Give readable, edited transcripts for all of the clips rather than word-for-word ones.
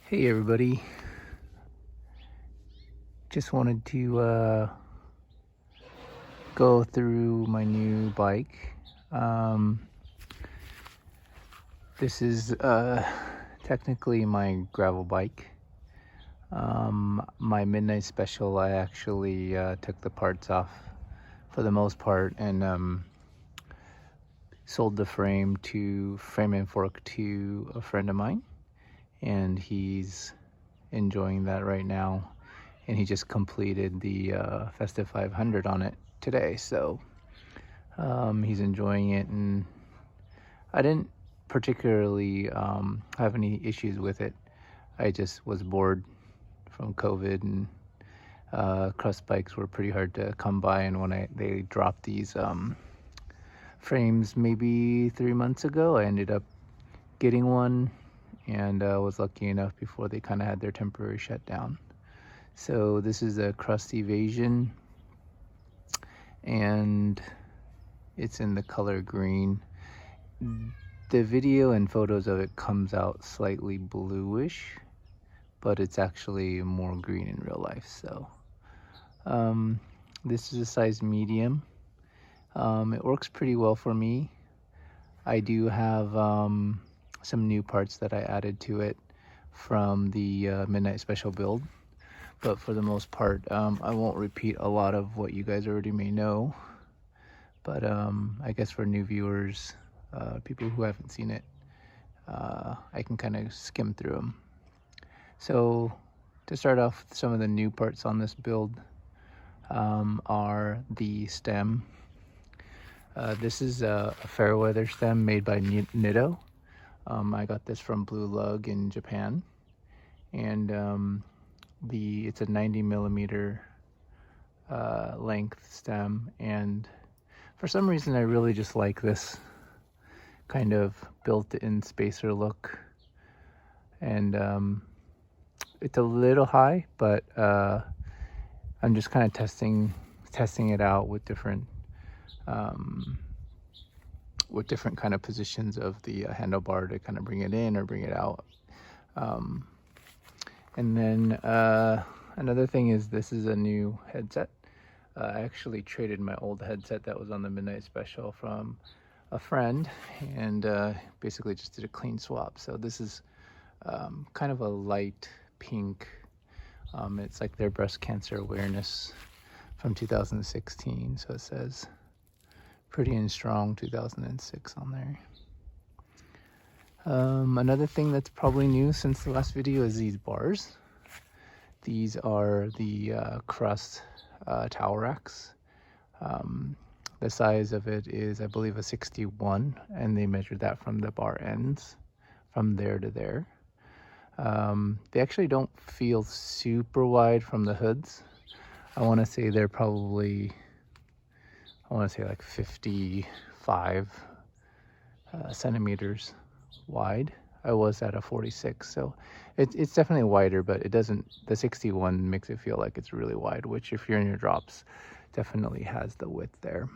Hey everybody, just wanted to go through my new bike. This is technically my gravel bike. My midnight special, I actually took the parts off for the most part and sold the frame and fork to a friend of mine, and he's enjoying that right now. And he just completed the Festive 500 on it today, so he's enjoying it. And I didn't particularly have any issues with it. I just was bored from COVID, and Crust bikes were pretty hard to come by. And when they dropped these frames maybe 3 months ago, I ended up getting one, and was lucky enough before they kind of had their temporary shutdown. So this is a Crust Evasion, and it's in the color green. The video and photos of it comes out slightly bluish, but it's actually more green in real life. So this is a size medium. It works pretty well for me. I do have some new parts that I added to it from the Midnight Special build, but for the most part, I won't repeat a lot of what you guys already may know. But I guess for new viewers, people who haven't seen it, I can kind of skim through them. So to start off, some of the new parts on this build are the stem. This is a Fairweather stem made by Nitto. I got this from Blue Lug in Japan, and it's a 90 millimeter length stem, and for some reason I really just like this kind of built-in spacer look. And it's a little high, but I'm just kind of testing it out with different kind of positions of the handlebar to kind of bring it in or bring it out. And then another thing is, this is a new headset. I actually traded my old headset that was on the Midnight Special from a friend, and basically just did a clean swap. So this is kind of a light pink. It's like their breast cancer awareness from 2016. So it says Pretty and Strong 2006 on there. Another thing that's probably new since the last video is these bars. These are the Crust towel racks. The size of it is, I believe, a 61, and they measured that from the bar ends, from there to there. They actually don't feel super wide from the hoods. I want to say they're probably, like 55 centimeters wide. I was at a 46, so it's definitely wider, but it doesn't, the 61 makes it feel like it's really wide, which if you're in your drops, definitely has the width there.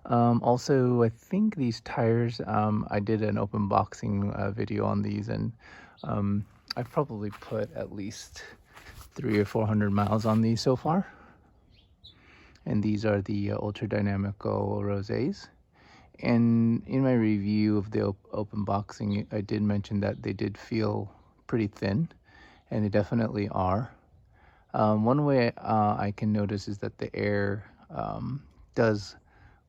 Also, I think these tires, I did an open boxing video on these, and I've probably put at least 300 or 400 miles on these so far. And these are the Ultra Dynamico Rosés. And in my review of the open boxing, I did mention that they did feel pretty thin, and they definitely are. One way I can notice is that the air does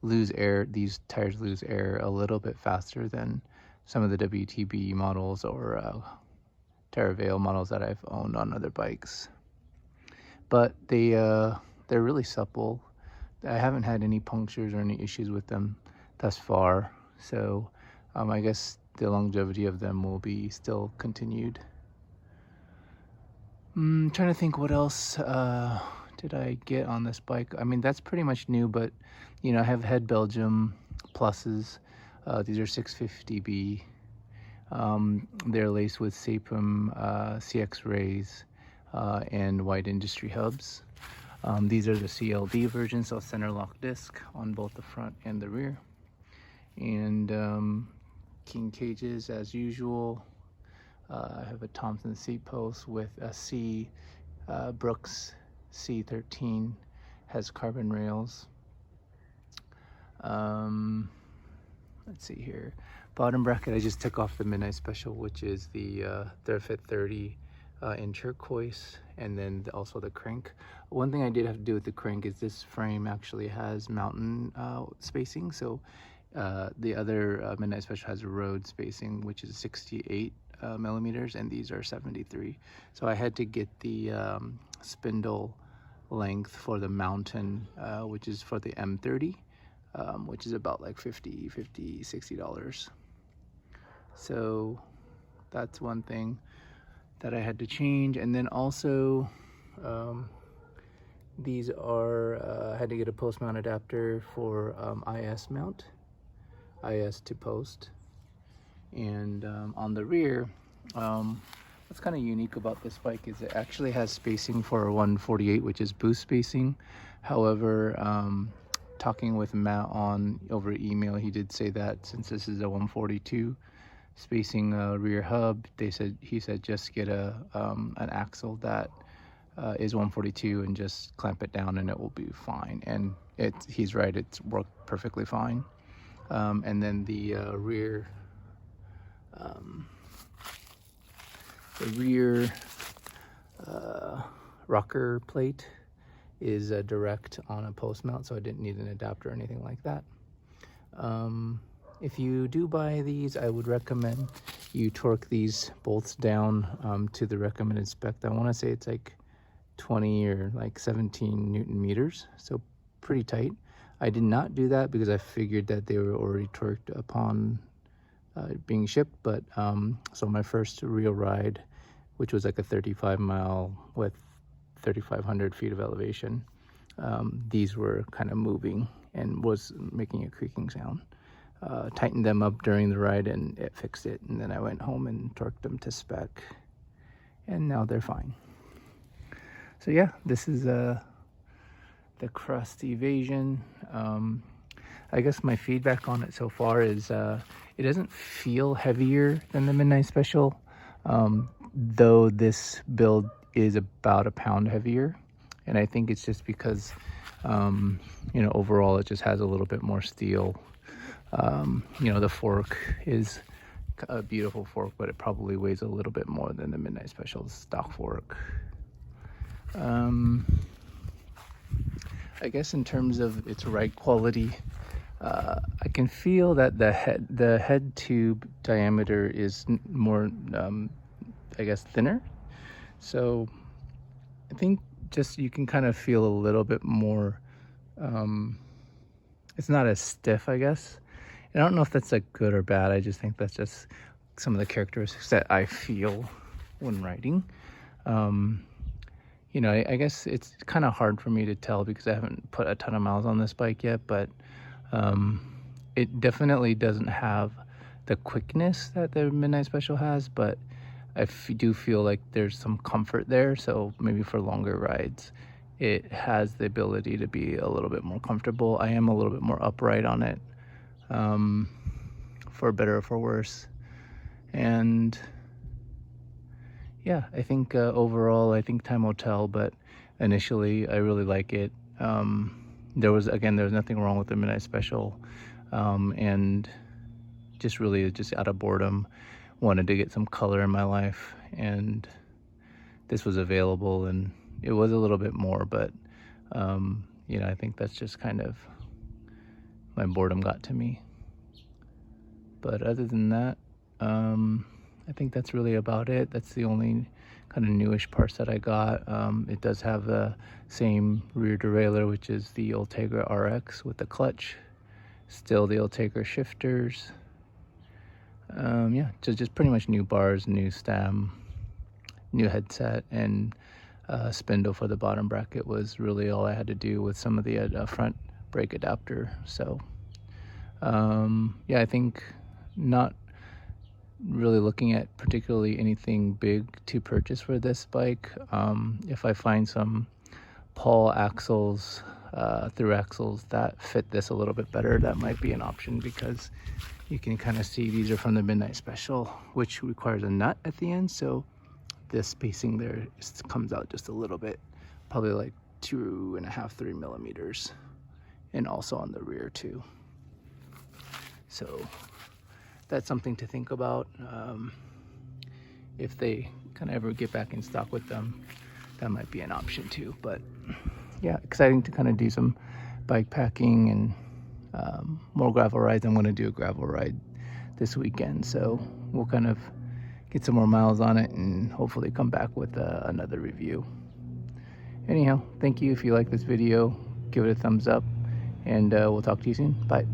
lose air. These tires lose air a little bit faster than some of the WTB models or Terravale models that I've owned on other bikes. But they're really supple. I haven't had any punctures or any issues with them thus far, so I guess the longevity of them will be still continued. Trying to think what else did I get on this bike. I mean, that's pretty much new, but you know, I have Head Belgium pluses. These are 650B. They're laced with Sapum CX rays and wide industry hubs. These are the CLD versions, so center lock disc on both the front and the rear. And king cages as usual. I have a Thompson seat post with a Brooks C13, has carbon rails. Let's see here. Bottom bracket, I just took off the Midnight Special, which is the Threadfit 30 in turquoise, and then also the crank. One thing I did have to do with the crank is this frame actually has mountain spacing. So the other Midnight Special has road spacing, which is 68 millimeters, and these are 73. So I had to get the spindle length for the mountain, which is for the M30. Which is about like $60. So that's one thing that I had to change. And then also these are, I had to get a post mount adapter for IS mount, IS to post. And on the rear, what's kind of unique about this bike is it actually has spacing for 148, which is boost spacing. However, talking with Matt over email, he did say that since this is a 142 spacing rear hub, he said just get an axle that is 142 and just clamp it down and it will be fine. And he's right, it's worked perfectly fine. And then the rear rocker plate is direct on a post mount, so I didn't need an adapter or anything like that. If you do buy these, I would recommend you torque these bolts down to the recommended spec. I want to say it's like 20 or like 17 Newton meters, so pretty tight. I did not do that because I figured that they were already torqued upon being shipped, but so my first real ride, which was like a 35 mile with 3,500 feet of elevation, these were kind of moving and was making a creaking sound. Tightened them up during the ride and it fixed it, and then I went home and torqued them to spec, and now they're fine. So yeah, this is the Crust Evasion. I guess my feedback on it so far is it doesn't feel heavier than the Midnight Special, though this build is about a pound heavier, and I think it's just because overall it just has a little bit more steel. The fork is a beautiful fork, but it probably weighs a little bit more than the Midnight Special's stock fork. I guess in terms of its ride quality, I can feel that the head tube diameter is more thinner. So I think just you can kind of feel a little bit more, it's not as stiff, I guess. And I don't know if that's like good or bad. I just think that's just some of the characteristics that I feel when riding. I guess it's kind of hard for me to tell because I haven't put a ton of miles on this bike yet, but it definitely doesn't have the quickness that the Midnight Special has, but I do feel like there's some comfort there. So maybe for longer rides, it has the ability to be a little bit more comfortable. I am a little bit more upright on it, for better or for worse. And yeah, I think overall, I think time will tell, but initially I really like it. There was nothing wrong with the Midnight Special, and just out of boredom, wanted to get some color in my life, and this was available, and it was a little bit more, but I think that's just kind of my boredom got to me. But other than that, I think that's really about it. That's the only kind of newish parts that I got. It does have the same rear derailleur, which is the Ultegra RX with the clutch, still the Ultegra shifters. So just pretty much new bars, new stem, new headset, and spindle for the bottom bracket was really all I had to do with some of the front brake adapter. So I think not really looking at particularly anything big to purchase for this bike. If I find some Paul axles through axles that fit this a little bit better. That might be an option, because you can kind of see these are from the Midnight Special, which requires a nut at the end, so this spacing there comes out just a little bit, probably like 2.5, 3 millimeters, and also on the rear too. So that's something to think about. If they kind of ever get back in stock with them, that might be an option too. But yeah, exciting to kind of do some bike packing and more gravel rides. I'm going to do a gravel ride this weekend, so we'll kind of get some more miles on it and hopefully come back with another review. Anyhow, thank you. If you like this video, give it a thumbs up, and we'll talk to you soon. Bye.